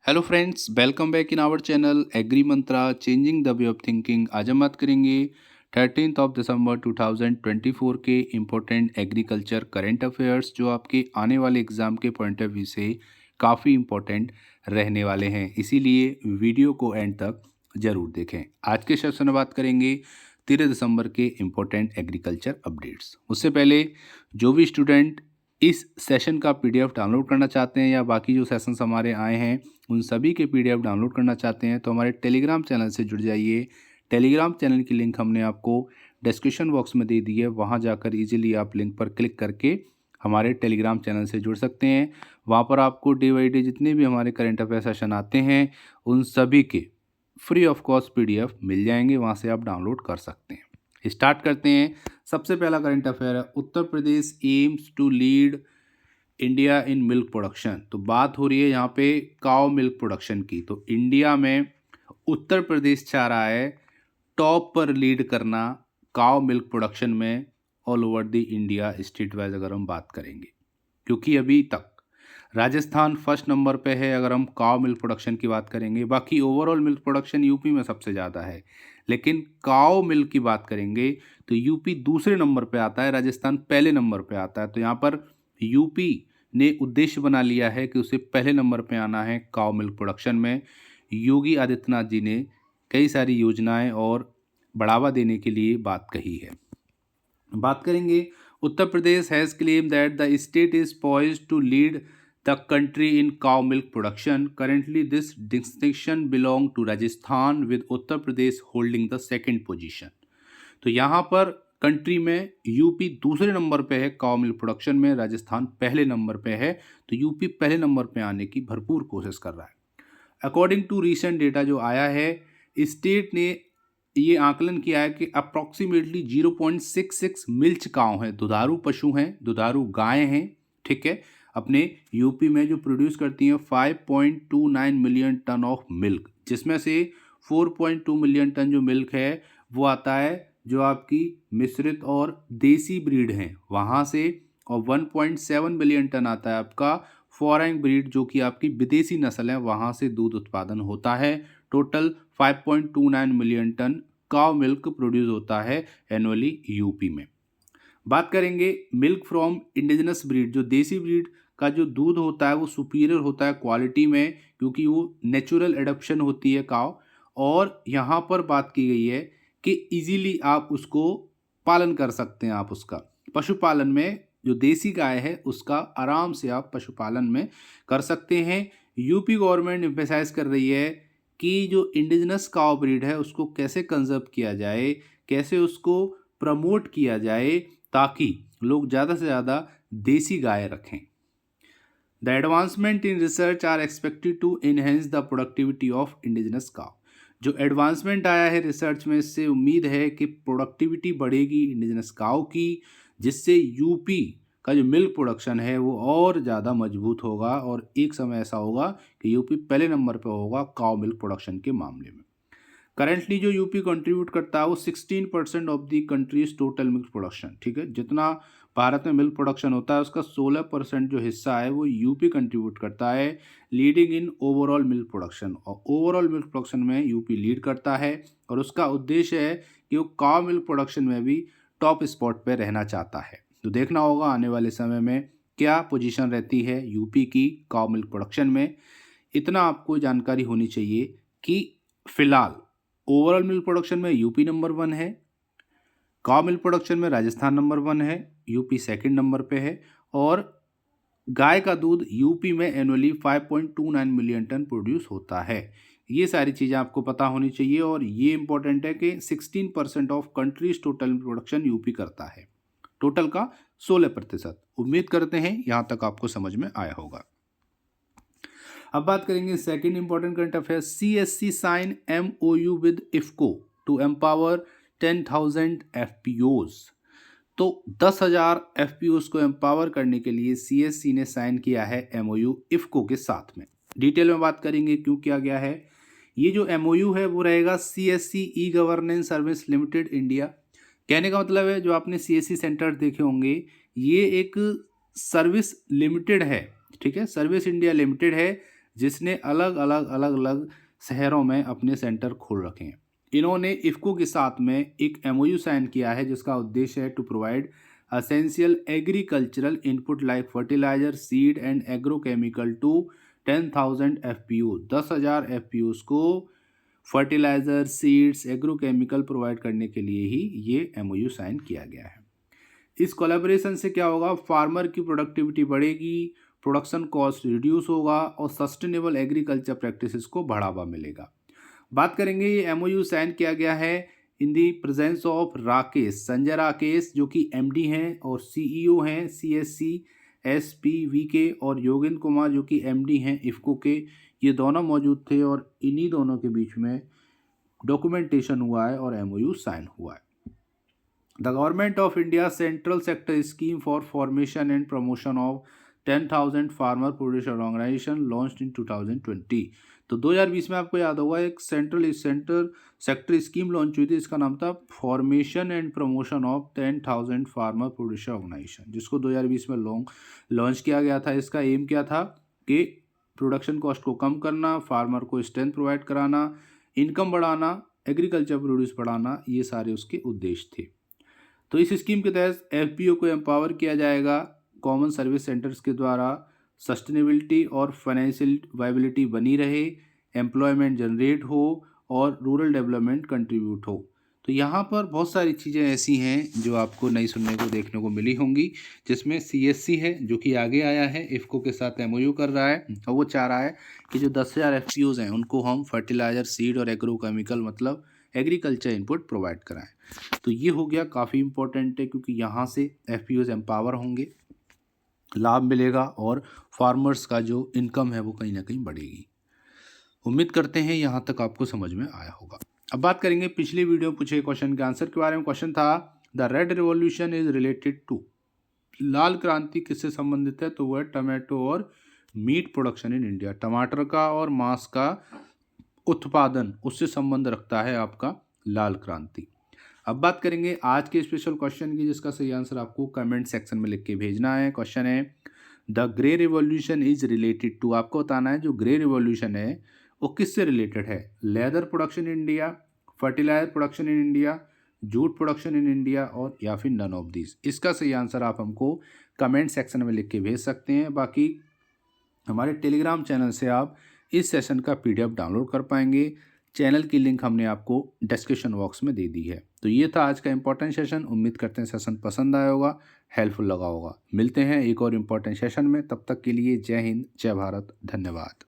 Hello friends, welcome back in our channel Agri Mantra changing the way of thinking. आज हम बात करेंगे 13 दिसंबर 2024 के इम्पोर्टेंट एग्रीकल्चर करंट अफेयर्स जो आपके आने वाले एग्ज़ाम के पॉइंट ऑफ व्यू से काफ़ी इम्पोर्टेंट रहने वाले हैं, इसीलिए वीडियो को एंड तक ज़रूर देखें। आज के सेशन में बात करेंगे 13 दिसंबर के इम्पोर्टेंट एग्रीकल्चर अपडेट्स। उससे पहले जो भी स्टूडेंट इस सेशन का पीडीएफ डाउनलोड करना चाहते हैं या बाकी जो सेशंस हमारे आए हैं उन सभी के पीडीएफ डाउनलोड करना चाहते हैं तो हमारे टेलीग्राम चैनल से जुड़ जाइए। टेलीग्राम चैनल की लिंक हमने आपको डिस्क्रिप्शन बॉक्स में दे दी है, वहां जाकर इजीली आप लिंक पर क्लिक करके हमारे टेलीग्राम चैनल से जुड़ सकते हैं। वहां पर आपको डे बाई डे जितने भी हमारे करंट अफेयर सेशन आते हैं उन सभी के फ्री ऑफ कॉस्ट पीडीएफ मिल जाएंगे, वहां से आप डाउनलोड कर सकते हैं। स्टार्ट करते हैं। सबसे पहला करंट अफेयर है, Uttar Pradesh aims to lead India in milk production. तो बात हो रही है यहाँ पे काउ मिल्क प्रोडक्शन की। तो इंडिया में उत्तर प्रदेश चाह रहा है टॉप पर लीड करना काउ मिल्क प्रोडक्शन में all over the India state wise अगर हम बात करेंगे, क्योंकि अभी तक राजस्थान फर्स्ट नंबर पे है अगर हम काउ मिल्क प्रोडक्शन की बात करेंगे। बाकी ओवरऑल मिल्क प्रोडक्शन यूपी में सबसे ज़्यादा है, लेकिन काउ मिल्क की बात करेंगे तो यूपी दूसरे नंबर पे आता है, राजस्थान पहले नंबर पे आता है। तो यहाँ पर यूपी ने उद्देश्य बना लिया है कि उसे पहले नंबर पे आना है काउ मिल्क प्रोडक्शन में। योगी आदित्यनाथ जी ने कई सारी योजनाएं और बढ़ावा देने के लिए बात कही है। बात करेंगे, Uttar Pradesh has claim that the state is poised to lead the country in cow milk production. Currently this distinction belong to Rajasthan with Uttar Pradesh holding the second position. तो यहाँ पर कंट्री में यूपी दूसरे नंबर पे है काउ मिल्क प्रोडक्शन में, राजस्थान पहले number पे है। तो यूपी पहले नंबर पे आने की भरपूर कोशिश कर रहा है। अकॉर्डिंग टू रीसेंट डेटा जो आया है, स्टेट ने ये आकलन किया है कि अप्रॉक्सीमेटली 0.66 मिल्च काउ हैं, दुधारू पशु हैं, दुधारू गायें हैं, ठीक है, अपने यूपी में जो प्रोड्यूस करती हैं 5.29 मिलियन टन ऑफ मिल्क, जिसमें से 4.2 मिलियन टन जो मिल्क है वो आता है जो आपकी मिश्रित और देसी ब्रीड हैं वहाँ से, और 1.7 मिलियन टन आता है आपका फॉरेन ब्रीड जो कि आपकी विदेशी नस्ल है, वहाँ से दूध उत्पादन होता है। Total 5.29 million ton cow milk produce होता है एनुअली यूपी में। बात करेंगे मिल्क फ्रॉम इंडिजिनस ब्रीड, जो देसी ब्रीड का जो दूध होता है वो सुपीरियर होता है क्वालिटी में, क्योंकि वो नेचुरल एडप्शन होती है काउ। और यहाँ पर बात की गई है कि इजीली आप उसको पालन कर सकते हैं, आप उसका पशुपालन में जो देसी गाय है उसका आराम से आप पशुपालन में कर सकते हैं। यूपी गवर्नमेंट एम्फेसाइज कर रही है कि जो इंडिजिनस काउ ब्रीड है उसको कैसे कंजर्व किया जाए, कैसे उसको प्रमोट किया जाए ताकि लोग ज़्यादा से ज़्यादा देसी गाय रखें। The advancement in research are expected to enhance the productivity of indigenous cow. जो एडवांसमेंट आया है रिसर्च में, इससे उम्मीद है कि प्रोडक्टिविटी बढ़ेगी इंडिजिनस काउ की, जिससे यूपी का जो मिल्क प्रोडक्शन है वो और ज़्यादा मजबूत होगा और एक समय ऐसा होगा कि यूपी पहले नंबर पर होगा काउ मिल्क प्रोडक्शन के मामले में। करेंटली जो यूपी कंट्रीब्यूट करता है वो 16% of the countries total milk production, ठीक है, जितना भारत में मिल्क प्रोडक्शन होता है उसका 16% जो हिस्सा है वो यूपी कंट्रीब्यूट करता है, leading in overall milk production. और ओवरऑल मिल्क प्रोडक्शन में यूपी लीड करता है और उसका उद्देश्य है कि वो काउ मिल्क प्रोडक्शन में भी टॉप स्पॉट पे रहना चाहता है। तो देखना होगा आने वाले समय में क्या पोजीशन रहती है यूपी की काउ मिल्क प्रोडक्शन में। इतना आपको जानकारी होनी चाहिए कि फिलहाल ओवरऑल मिल्क प्रोडक्शन में यूपी नंबर 1 है, काउ मिल्क प्रोडक्शन में राजस्थान नंबर 1 है, यूपी सेकंड नंबर पे है, और गाय का दूध यूपी में एनुअली 5.29 मिलियन टन प्रोड्यूस होता है। ये सारी चीज़ें आपको पता होनी चाहिए और ये इंपॉर्टेंट है कि 16% of countries total production UP करता है, टोटल का 16%। उम्मीद करते हैं यहाँ तक आपको समझ में आया होगा। अब बात करेंगे second important current affair, CSC sign MOU with IFFCO to empower 10,000 FPOs। तो 10,000 FPOs को एम्पावर करने के लिए CSC ने साइन किया है MOU इफ्को के साथ में। डिटेल में बात करेंगे क्यों किया गया है। ये जो MOU है वो रहेगा CSC e governance service limited India. कहने का मतलब है जो आपने CSC सेंटर देखे होंगे ये एक सर्विस लिमिटेड है, ठीक है, सर्विस इंडिया लिमिटेड है, जिसने अलग अलग अलग अलग शहरों में अपने सेंटर खोल रखे हैं। इन्होंने इफ़को के साथ में एक MOU साइन किया है जिसका उद्देश्य है to provide essential agricultural input like fertiliser, seed and agrochemical to 10,000 FPU, 10,000 FPUs को फर्टिलाइजर, सीड्स, एग्रोकेमिकल प्रोवाइड करने के लिए ही ये MOU साइन किया गया है। इस कोलैबोरेशन से क्या होगा, फार्मर की प्रोडक्टिविटी बढ़ेगी, प्रोडक्शन कॉस्ट रिड्यूस होगा और सस्टेनेबल एग्रीकल्चर प्रैक्टिसेस को बढ़ावा मिलेगा। बात करेंगे, ये MOU साइन किया गया है in the presence of Rakesh, Sanjay Rakesh जो कि MD हैं और CEO हैं CSC SPVK, और योगेंद्र कुमार जो कि MD हैं इफ़को के। ये दोनों मौजूद थे और इन्हीं दोनों के बीच में डॉक्यूमेंटेशन हुआ है और MOU साइन हुआ है। The Government of India Central Sector Scheme for Formation and Promotion of 10,000 Farmer Producer Organization launched in 2020। तो 2020 में आपको याद होगा एक सेंटर सेक्टर स्कीम लॉन्च हुई थी, इसका नाम था formation and promotion of 10,000 farmer producer organisation, जिसको 2020 में लॉन्च किया गया था। इसका एम क्या था कि प्रोडक्शन कॉस्ट को कम करना, फार्मर को स्ट्रेंथ प्रोवाइड कराना, इनकम बढ़ाना, एग्रीकल्चर प्रोड्यूस बढ़ाना, ये सारे उसके उद्देश्य थे। तो इस स्कीम के तहत FPO को एम्पावर किया जाएगा कॉमन सर्विस सेंटर्स के द्वारा, सस्टेनेबिलिटी और फाइनेंशियल वायबिलिटी बनी रहे, एम्प्लॉयमेंट जनरेट हो और रूरल डेवलपमेंट कंट्रीब्यूट हो। तो यहाँ पर बहुत सारी चीज़ें ऐसी हैं जो आपको नई सुनने को देखने को मिली होंगी, जिसमें CSC है जो कि आगे आया है, इफ़को के साथ MOU कर रहा है और वो चाह रहा है कि जो 10,000 FPOs हैं उनको हम फर्टिलाइज़र, सीड और एग्रोकेमिकल मतलब एग्रीकल्चर इनपुट प्रोवाइड कराएं। तो ये हो गया काफ़ी इम्पोर्टेंट है, क्योंकि यहाँ से FPOs एम्पावर होंगे, लाभ मिलेगा और फार्मर्स का जो इनकम है वो कहीं ना कहीं बढ़ेगी। उम्मीद करते हैं यहाँ तक आपको समझ में आया होगा। अब बात करेंगे पिछले वीडियो में पूछे क्वेश्चन के आंसर के बारे में। क्वेश्चन था the red revolution is related to, लाल क्रांति किससे संबंधित है, तो वह टमाटो और मीट प्रोडक्शन इन इंडिया, टमाटर का और मांस का उत्पादन, उससे संबंध रखता है आपका लाल क्रांति। अब बात करेंगे आज के स्पेशल क्वेश्चन की, जिसका सही आंसर आपको कमेंट सेक्शन में लिख के भेजना है। क्वेश्चन है the grey revolution is related to, आपको बताना है जो ग्रे रिवॉल्यूशन है वो किससे रिलेटेड है, leather production in India, fertiliser production in India, jute production in India और या फिर नन ऑफ दिस। इसका सही आंसर आप हमको कमेंट सेक्शन में लिख के भेज सकते हैं। बाकी हमारे टेलीग्राम चैनल से आप इस सेशन का PDF डाउनलोड कर पाएंगे। चैनल की लिंक हमने आपको डिस्क्रिप्शन बॉक्स में दे दी है। तो ये था आज का इम्पोर्टेंट सेशन। उम्मीद करते हैं सेशन पसंद आया होगा, हेल्पफुल लगा होगा। मिलते हैं एक और इम्पोर्टेंट सेशन में, तब तक के लिए जय हिंद, जय भारत, धन्यवाद।